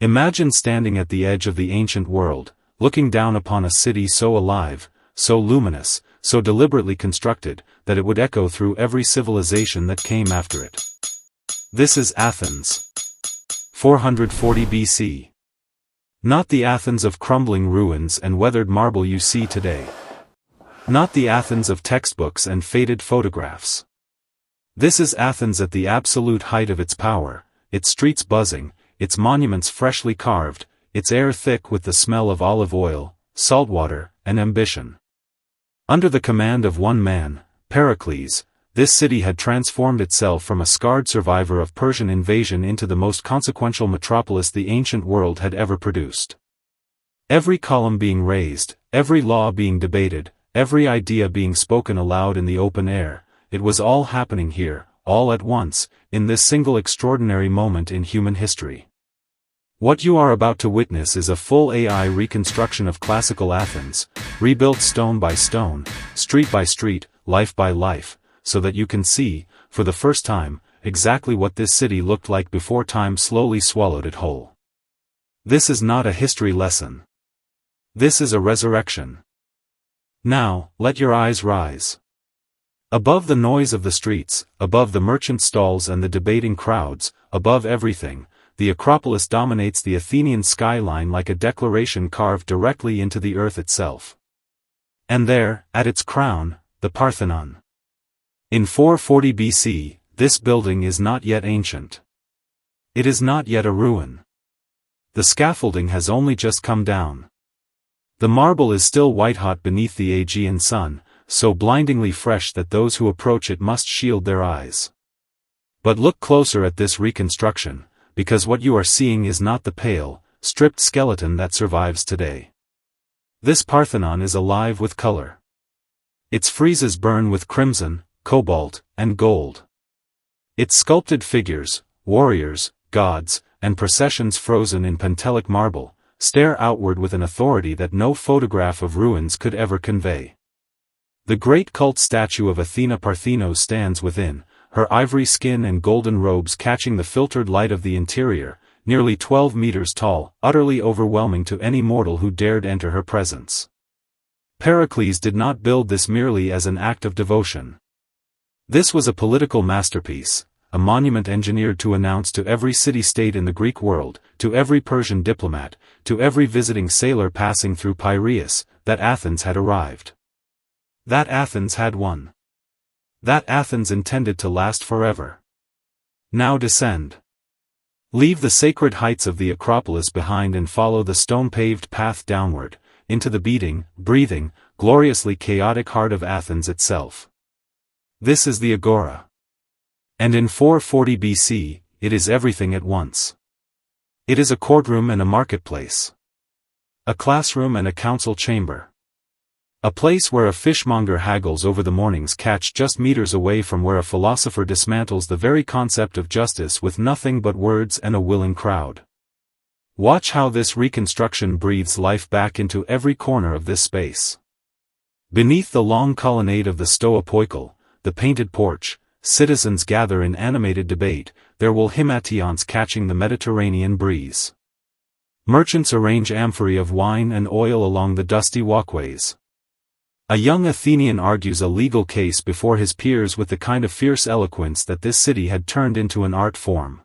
Imagine standing at the edge of the ancient world, looking down upon a city so alive, so luminous, so deliberately constructed, that it would echo through every civilization that came after it. This is Athens. 440 BC. Not the Athens of crumbling ruins and weathered marble you see today. Not the Athens of textbooks and faded photographs. This is Athens at the absolute height of its power, its streets buzzing, its monuments freshly carved, its air thick with the smell of olive oil, salt water, and ambition. Under the command of one man, Pericles, this city had transformed itself from a scarred survivor of Persian invasion into the most consequential metropolis the ancient world had ever produced. Every column being raised, every law being debated, every idea being spoken aloud in the open air, it was all happening here, all at once, in this single extraordinary moment in human history. What you are about to witness is a full AI reconstruction of classical Athens, rebuilt stone by stone, street by street, life by life, so that you can see, for the first time, exactly what this city looked like before time slowly swallowed it whole. This is not a history lesson. This is a resurrection. Now, let your eyes rise. Above the noise of the streets, above the merchant stalls and the debating crowds, above everything, the Acropolis dominates the Athenian skyline like a declaration carved directly into the earth itself. And there, at its crown, the Parthenon. In 440 BC, this building is not yet ancient. It is not yet a ruin. The scaffolding has only just come down. The marble is still white-hot beneath the Aegean sun, so blindingly fresh that those who approach it must shield their eyes. But look closer at this reconstruction, because what you are seeing is not the pale, stripped skeleton that survives today. This Parthenon is alive with color. Its friezes burn with crimson, cobalt, and gold. Its sculpted figures, warriors, gods, and processions frozen in Pentelic marble, stare outward with an authority that no photograph of ruins could ever convey. The great cult statue of Athena Parthenos stands within, her ivory skin and golden robes catching the filtered light of the interior, nearly 12 meters tall, utterly overwhelming to any mortal who dared enter her presence. Pericles did not build this merely as an act of devotion. This was a political masterpiece, a monument engineered to announce to every city-state in the Greek world, to every Persian diplomat, to every visiting sailor passing through Piraeus, that Athens had arrived. That Athens had won. That Athens intended to last forever. Now descend. Leave the sacred heights of the Acropolis behind and follow the stone-paved path downward, into the beating, breathing, gloriously chaotic heart of Athens itself. This is the Agora. And in 440 BC, it is everything at once. It is a courtroom and a marketplace. A classroom and a council chamber. A place where a fishmonger haggles over the morning's catch just meters away from where a philosopher dismantles the very concept of justice with nothing but words and a willing crowd. Watch how this reconstruction breathes life back into every corner of this space. Beneath the long colonnade of the Stoa Poikile, the painted porch, citizens gather in animated debate, their hymnations catching the Mediterranean breeze. Merchants arrange amphorae of wine and oil along the dusty walkways. A young Athenian argues a legal case before his peers with the kind of fierce eloquence that this city had turned into an art form.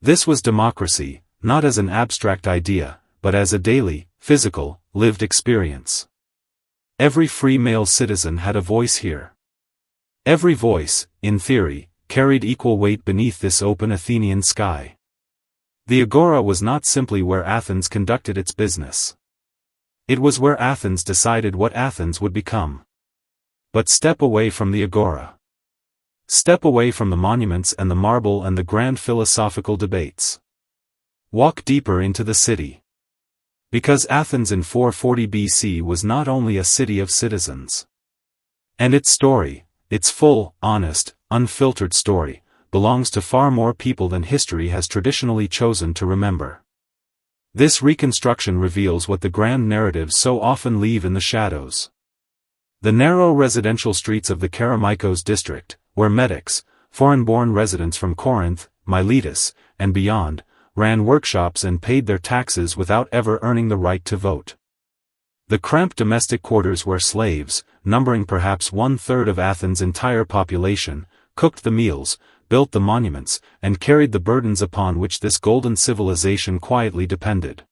This was democracy, not as an abstract idea, but as a daily, physical, lived experience. Every free male citizen had a voice here. Every voice, in theory, carried equal weight beneath this open Athenian sky. The Agora was not simply where Athens conducted its business. It was where Athens decided what Athens would become. But step away from the Agora. Step away from the monuments and the marble and the grand philosophical debates. Walk deeper into the city. Because Athens in 440 BC was not only a city of citizens. And its story, its full, honest, unfiltered story, belongs to far more people than history has traditionally chosen to remember. This reconstruction reveals what the grand narratives so often leave in the shadows. The narrow residential streets of the Kerameikos district, where Metics, foreign-born residents from Corinth, Miletus, and beyond, ran workshops and paid their taxes without ever earning the right to vote. The cramped domestic quarters where slaves, numbering perhaps 1/3 of Athens' entire population, cooked the meals, built the monuments, and carried the burdens upon which this golden civilization quietly depended.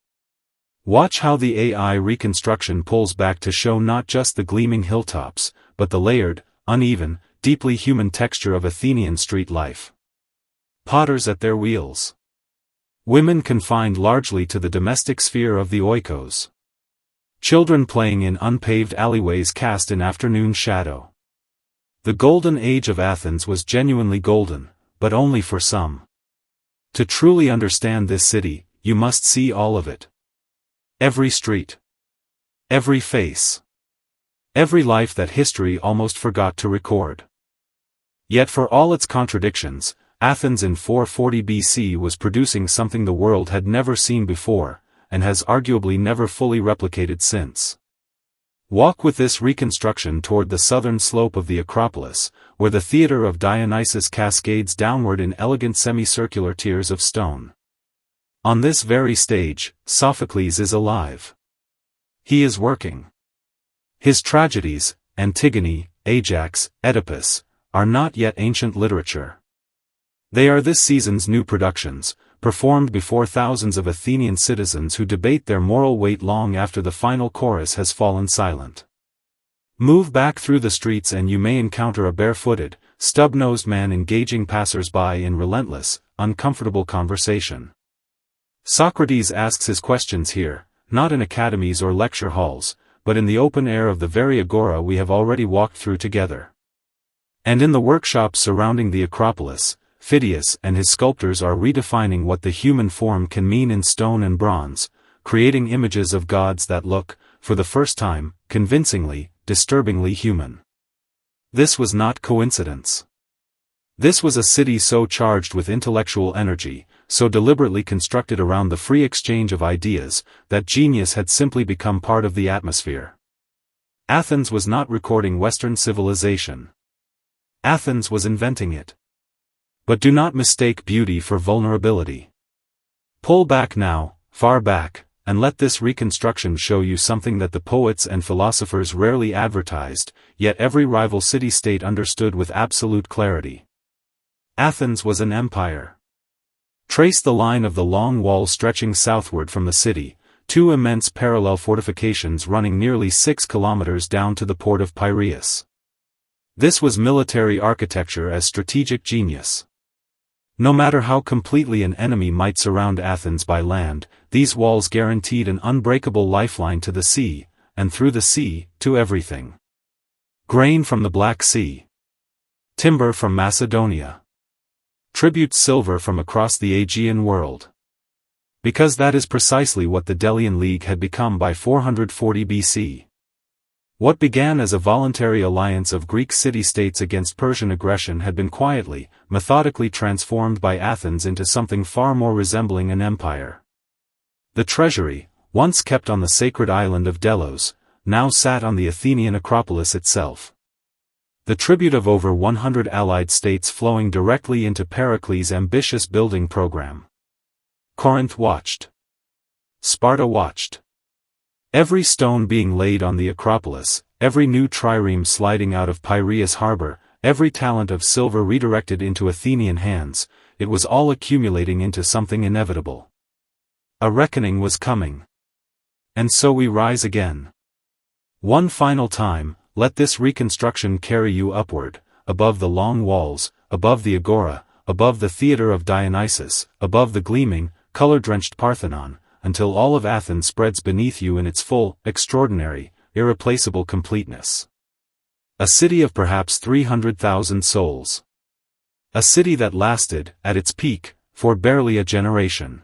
Watch how the AI reconstruction pulls back to show not just the gleaming hilltops, but the layered, uneven, deeply human texture of Athenian street life. Potters at their wheels. Women confined largely to the domestic sphere of the oikos. Children playing in unpaved alleyways cast in afternoon shadow. The golden age of Athens was genuinely golden, but only for some. To truly understand this city, you must see all of it. Every street. Every face. Every life that history almost forgot to record. Yet for all its contradictions, Athens in 440 BC was producing something the world had never seen before, and has arguably never fully replicated since. Walk with this reconstruction toward the southern slope of the Acropolis, where the theater of Dionysus cascades downward in elegant semicircular tiers of stone. On this very stage, Sophocles is alive. He is working. His tragedies, Antigone, Ajax, Oedipus, are not yet ancient literature. They are this season's new productions, performed before thousands of Athenian citizens who debate their moral weight long after the final chorus has fallen silent. Move back through the streets and you may encounter a barefooted, stub-nosed man engaging passers-by in relentless, uncomfortable conversation. Socrates asks his questions here, not in academies or lecture halls, but in the open air of the very Agora we have already walked through together. And in the workshops surrounding the Acropolis, Phidias and his sculptors are redefining what the human form can mean in stone and bronze, creating images of gods that look, for the first time, convincingly, disturbingly human. This was not coincidence. This was a city so charged with intellectual energy, so deliberately constructed around the free exchange of ideas, that genius had simply become part of the atmosphere. Athens was not recording Western civilization. Athens was inventing it. But do not mistake beauty for vulnerability. Pull back now, far back, and let this reconstruction show you something that the poets and philosophers rarely advertised, yet every rival city-state understood with absolute clarity. Athens was an empire. Trace the line of the long wall stretching southward from the city, two immense parallel fortifications running nearly 6 kilometers down to the port of Piraeus. This was military architecture as strategic genius. No matter how completely an enemy might surround Athens by land, these walls guaranteed an unbreakable lifeline to the sea, and through the sea, to everything. Grain from the Black Sea. Timber from Macedonia. Tribute silver from across the Aegean world. Because that is precisely what the Delian League had become by 440 BC. What began as a voluntary alliance of Greek city-states against Persian aggression had been quietly, methodically transformed by Athens into something far more resembling an empire. The treasury, once kept on the sacred island of Delos, now sat on the Athenian Acropolis itself. The tribute of over 100 allied states flowing directly into Pericles' ambitious building program. Corinth watched. Sparta watched. Every stone being laid on the Acropolis, every new trireme sliding out of Piraeus harbor, every talent of silver redirected into Athenian hands, it was all accumulating into something inevitable. A reckoning was coming. And so we rise again. One final time, let this reconstruction carry you upward, above the long walls, above the Agora, above the theater of Dionysus, above the gleaming, color-drenched Parthenon, until all of Athens spreads beneath you in its full, extraordinary, irreplaceable completeness. A city of perhaps 300,000 souls. A city that lasted, at its peak, for barely a generation.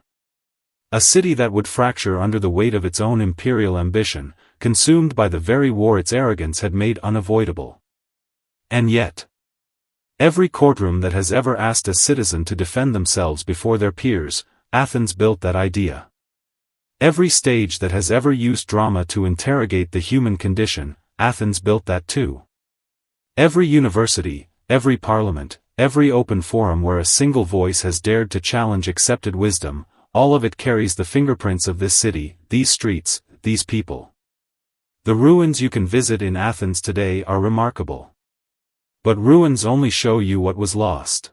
A city that would fracture under the weight of its own imperial ambition, consumed by the very war its arrogance had made unavoidable. And yet, every courtroom that has ever asked a citizen to defend themselves before their peers, Athens built that idea. Every stage that has ever used drama to interrogate the human condition, Athens built that too. Every university, every parliament, every open forum where a single voice has dared to challenge accepted wisdom, all of it carries the fingerprints of this city, these streets, these people. The ruins you can visit in Athens today are remarkable. But ruins only show you what was lost.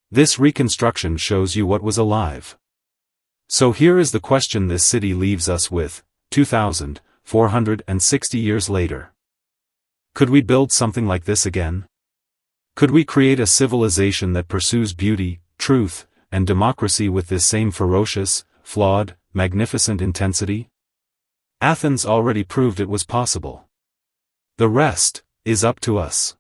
This reconstruction shows you what was alive. So here is the question this city leaves us with, 2,460 years later. Could we build something like this again? Could we create a civilization that pursues beauty, truth, and democracy with this same ferocious, flawed, magnificent intensity? Athens already proved it was possible. The rest is up to us.